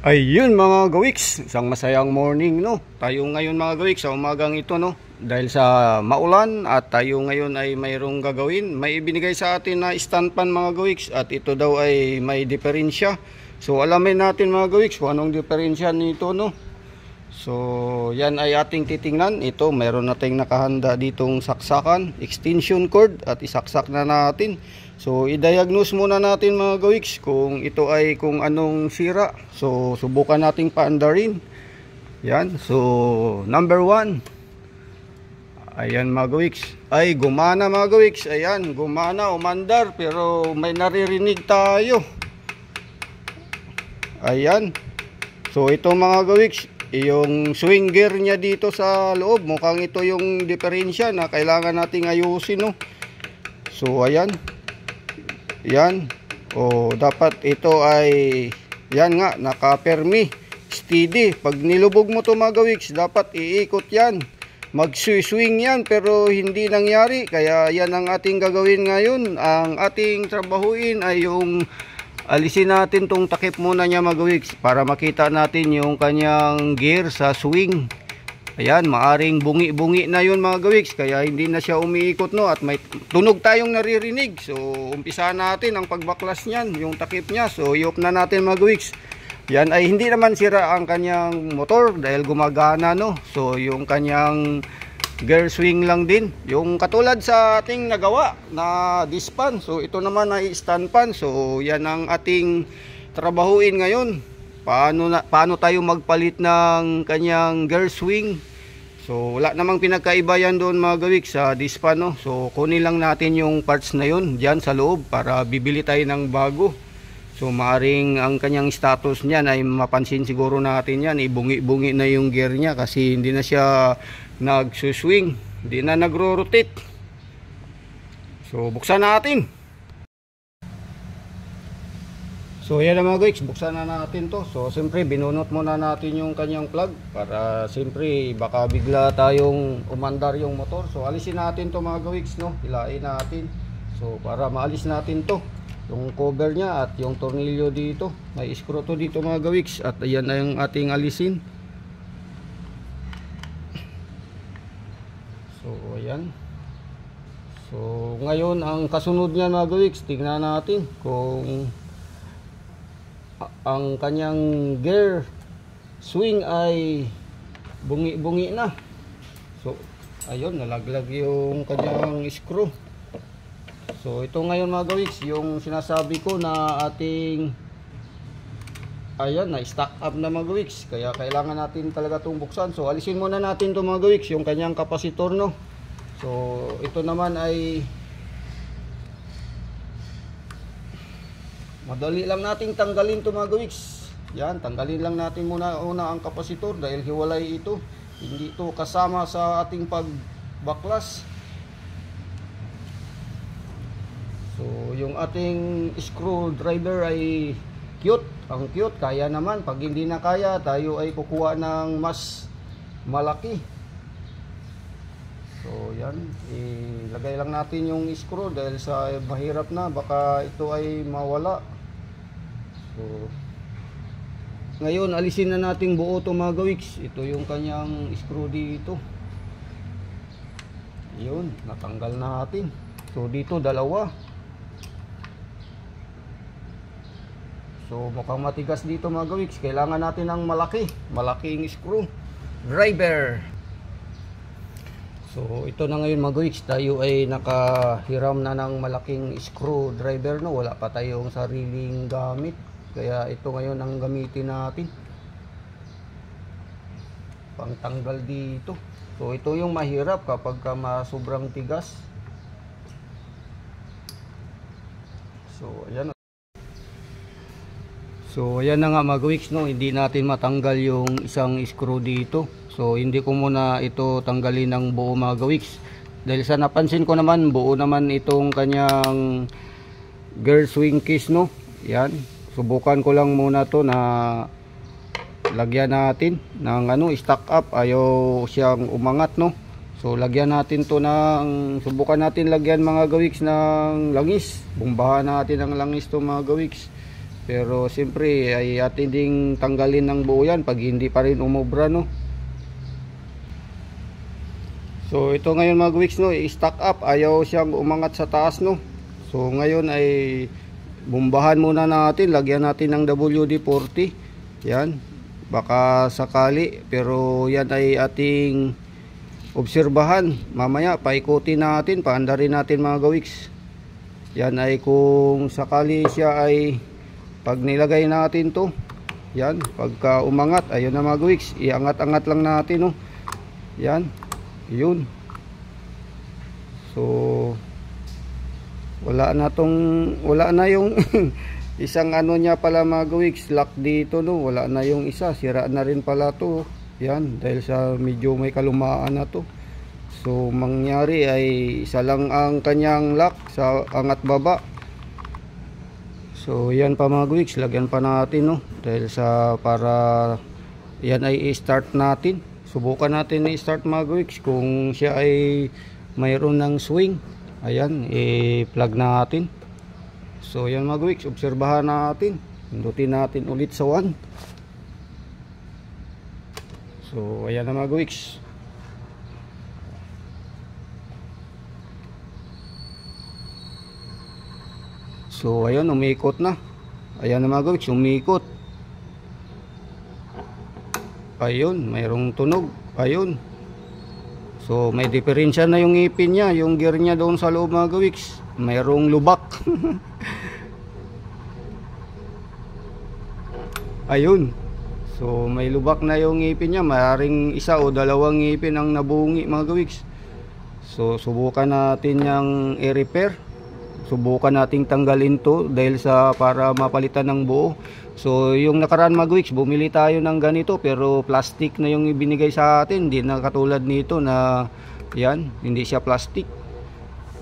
Ayun mga gawiks, isang masayang morning no. Tayo ngayon mga gawiks sa umagang ito no. Dahil sa maulan at tayo ngayon ay mayroong gagawin. May ibinigay sa atin na stand pan mga gawiks at ito daw ay may diferensya. So alamin natin mga gawiks kung anong diferensya nito no. So yan ay ating titingnan. Ito mayroon nating nakahanda ditong saksakan, extension cord at isaksak na natin. So i-diagnose muna natin mga gawiks kung ito ay kung anong sira. So subukan nating paandarin. Yan. So number 1. Ayan mga gawiks. Ay gumana mga gawiks. Ayan gumana, umandar pero may naririnig tayo. Ayan. So ito mga gawiks, yung swing gear niya dito sa loob, mukhang ito yung diferensya na kailangan nating ayusin no. So ayan. Yan. O dapat ito ay yan nga, naka-permi, steady. Pag nilubog mo to mga gawiks, dapat iikot yan. Mag-swing yan pero hindi nangyari. Kaya yan ang ating gagawin ngayon. Ang ating trabahuin ay yung alisin natin tong takip muna niya mga gawiks para makita natin yung kanyang gear sa swing. Ayan, maaring bungi-bungi na yun mga gawiks, kaya hindi na siya umiikot no, at may tunog tayong naririnig. So umpisa natin ang pagbaklas niyan, yung takip niya. So i-off na natin mga gawiks. Yan ay hindi naman sira ang kanyang motor dahil gumagana no. So yung kanyang gear swing lang din, yung katulad sa ating nagawa na dispan. So ito naman ay stand pan. So yan ang ating trabahuin ngayon. Paano tayo magpalit ng kanyang gear swing. So wala namang pinagkaiba yan doon mga gawiks sa dispan no. So kunin lang natin yung parts na yun dyan sa loob para bibili tayo ng bago. So maaring ang kanyang status niyan ay mapansin siguro natin yan, ibungi-bungi na yung gear niya kasi hindi na siya nagsuswing, hindi na nagro-rotate. So buksan natin. So yan na mga gawiks, buksan na natin to. So siyempre binunot muna natin yung kanyang plug para siyempre baka bigla tayong umandar yung motor. So alisin natin to mga gawiks no, hilain natin. So para maalis natin to, yung cover niya at yung tornilyo dito. May screw to dito mga gawiks at ayan na yung ating alisin. So ayan. So ngayon ang kasunod niyan mga gawiks, tingnan natin kung ang kanyang gear swing ay bungi-bungi na. So ayun, nalaglag yung kanyang screw. So ito ngayon mga gawiks, yung sinasabi ko na ating ayan, na stock up na mga gawiks, kaya kailangan natin talaga itong buksan. So alisin muna natin ito mga gawiks, yung kanyang kapasitor no. So ito naman ay madali lang nating tanggalin ito mga gawiks. Yan, tanggalin lang natin muna ang kapasitor dahil hiwalay ito. Hindi ito kasama sa ating pagbaklas. So yung ating screwdriver ay cute. Ang cute, kaya naman. Pag hindi na kaya, tayo ay kukuha ng mas malaki. So yan, ilagay lang natin yung screw dahil sa mahirap na, baka ito ay mawala. So ngayon alisin na natin buo to mga gawiks. Ito yung kanyang screw dito. Yun, natanggal natin. So dito dalawa. So mukhang matigas dito mga gawiks, kailangan natin ng malaking screw driver. So ito na ngayon mga gawiks, tayo ay nakahiram na ng malaking screwdriver no, wala pa tayong sariling gamit. Kaya ito ngayon ang gamitin natin pangtanggal dito. So ito yung mahirap kapag sobrang tigas. So ayan. So ayan na nga mga gawiks no, hindi natin matanggal yung isang screw dito. So hindi ko muna ito tanggalin ng buo mga gawiks dahil sa napansin ko naman buo naman itong kanyang gear swing case no. Yan, subukan ko lang muna to na lagyan natin ng stock up, ayaw siyang umangat no. So lagyan natin to ng, subukan natin lagyan mga gawiks ng langis, bumbahan natin ng langis to mga gawiks. Pero siyempre ay atin ding tanggalin ng buo yan pag hindi pa rin umobra, no. So ito ngayon mga weeks, no, i-stack up, ayaw siyang umangat sa taas, no. So ngayon ay bumbahan muna natin, lagyan natin ng WD-40 yan, baka sakali, pero yan ay ating obserbahan. Mamaya paikutin natin, paandarin natin mga gawiks. Yan ay kung sakali siya ay pag nilagay natin to, yan, pagka umangat, ayun na mga gawiks, iangat-angat lang natin, no. Yan, yun. So wala na yung isang ano niya pala mga gawiks, lock dito, no. Wala na yung isa, sira na rin pala to. Yan, dahil sa medyo may kalumaan na to. So mangyari ay isa lang ang kanyang lock sa angat baba. So yan pa mga gawiks, lagyan pa natin, no, dahil sa para yan ay i-start natin. Subukan natin i-start mga gawiks kung siya ay mayroon ng swing. Ayan, i-plug natin. So yan mga gawiks, obserbahan natin. Pindutin natin ulit sa 1. So ayan na mga gawiks. So ayan, umiikot na. Ayan na mga gawiks, umiikot. Ayun, mayroong tunog. Ayun. So may diferensya na yung ngipin niya, yung gear niya doon sa loob mga gawiks. Mayroong lubak. Ayun. So may lubak na yung ngipin niya, maaaring isa o dalawang ngipin ang nabungi mga gawiks. So subukan natin yang i-repair. Subukan nating tanggalin to dahil sa para mapalitan ng buo. So yung nakaraan mga gawiks, bumili tayo ng ganito pero plastic na yung ibinigay sa atin, hindi na katulad nito na yan, hindi siya plastic.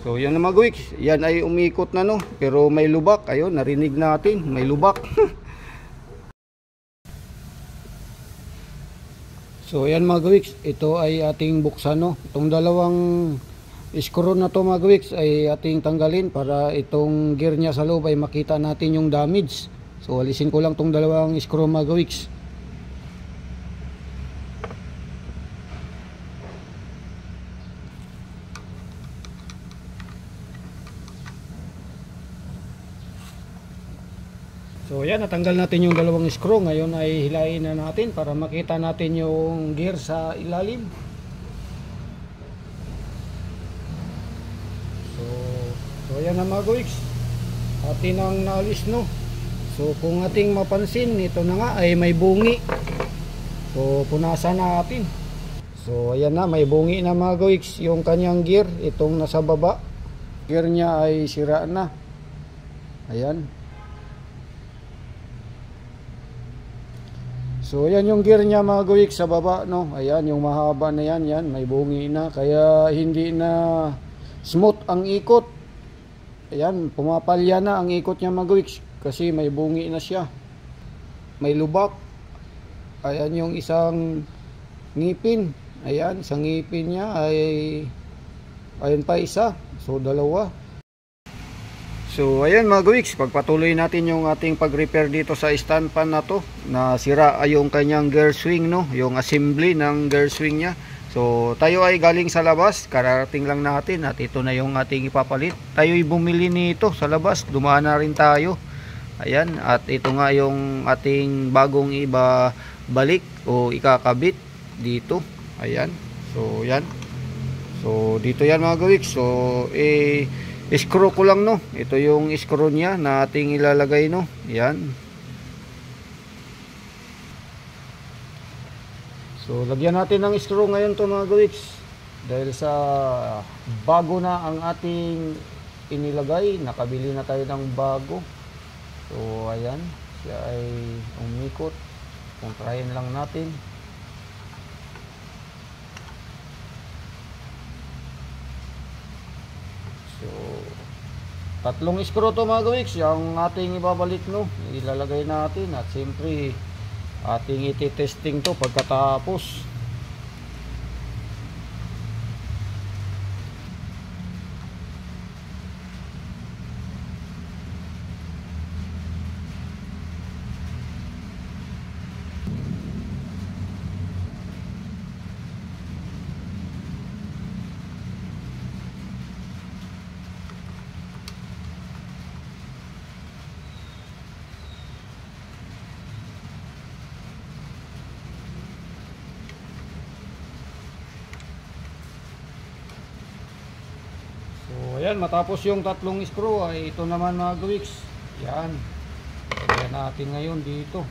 So yan na mga gawiks, yan ay umikot na, no, pero may lubak. Ayun, narinig natin, may lubak. So yan mga gawiks, ito ay ating buksan, no. Itong dalawang screw na to mga gawiks ay ating tanggalin para itong gear niya sa loob ay makita natin yung damage. So alisin ko lang tong dalawang screw mga gawiks. So yan, natanggal natin yung dalawang screw. Ngayon ay hilain na natin para makita natin yung gear sa ilalim. So yan na mga gawiks, atin ang naalis, no. So kung ating mapansin, ito na nga ay may bungi. So punasan natin. So ayan na, may bungi na mga gawiks yung kanyang gear. Itong nasa baba, gear niya ay sira na. Ayan. So ayan yung gear niya mga gawiks sa baba, no. Ayan yung mahaba na yan, yan may bungi na, kaya hindi na smooth ang ikot. Ayan, pumapalya na ang ikot niya mga gawiks kasi may bungi na siya. May lubak. Ayan yung isang ngipin. Ayan, sa ngipin niya ay ayun pa isa. So dalawa. So ayan mga gawiks, pagpatuloy natin yung ating pag-repair dito sa stand pan na to, na sira ay yung kanyang gear swing, no, yung assembly ng gear swing niya. So tayo ay galing sa labas, kararating lang natin at ito na yung ating ipapalit. Tayo ay bumili nito sa labas, dumaan na rin tayo. Ayan, at ito nga yung ating bagong ibabalik o ikakabit dito. Ayan, so yan. So dito yan mga gawiks. So screw ko lang, no. Ito yung screw niya na ating ilalagay, no. Yan. So lagyan natin ng screw ngayon to mga gawiks, dahil sa bago na ang ating inilagay, nakabili na tayo ng bago. So ayan, siya ay umikot. Kontrahin lang natin. So tatlong screw to mga gawiks yung ating ibabalik, no. Ilalagay natin at siyempre ating iti-testing to pagkatapos. ayan, matapos yung tatlong screw ay ito naman mga gawiks. Yan. Ayan natin ngayon dito.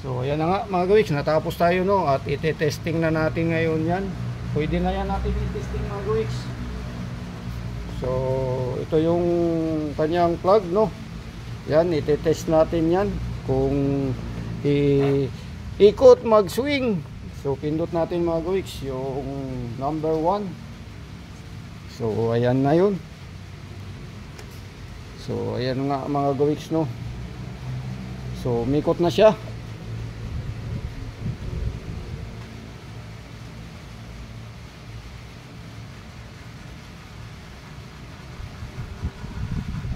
So ayan na nga mga gawiks, natapos tayo no, at ite-testing na natin ngayon yan. Pwede na yan natin i-testing mga gawiks. So ito yung kanyang plug no. Yan, ite-test natin yan kung ikot mag-swing. So pindot natin mga gawiks yung number 1. So ayan na yun. So ayan nga mga gawiks no. So umikot na siya.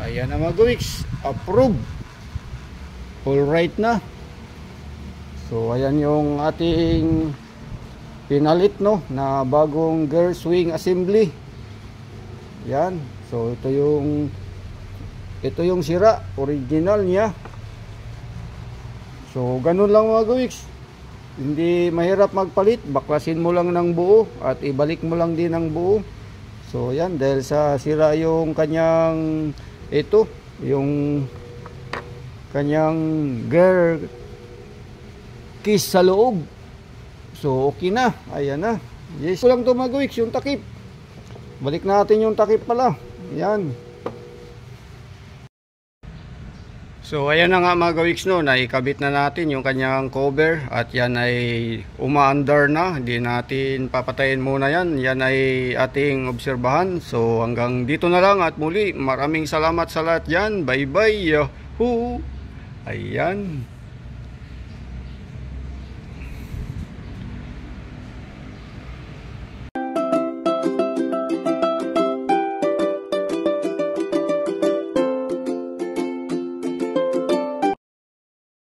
Ayan na mga gawiks, approve. All right na. So ayan yung ating pinalit no na bagong gear swing assembly. Yan. So ito yung sira, original niya. So ganun lang mga gawiks. Hindi mahirap magpalit, baklasin mo lang ng buo at ibalik mo lang din ng buo. So yan, dahil sa sira yung kanyang yung kanyang gear case sa loob. So okay na, ayan na. Yes, ko lang to mga gawiks, yung takip. Balik natin yung takip pala. Yan. So ayan na nga mga gawiks no, naikabit na natin yung kanyang cover at yan ay umaandar na. Hindi natin papatayin muna yan. Yan ay ating obserbahan. So hanggang dito na lang at muli maraming salamat sa lahat dyan. Bye bye. Yahoo! Ayan.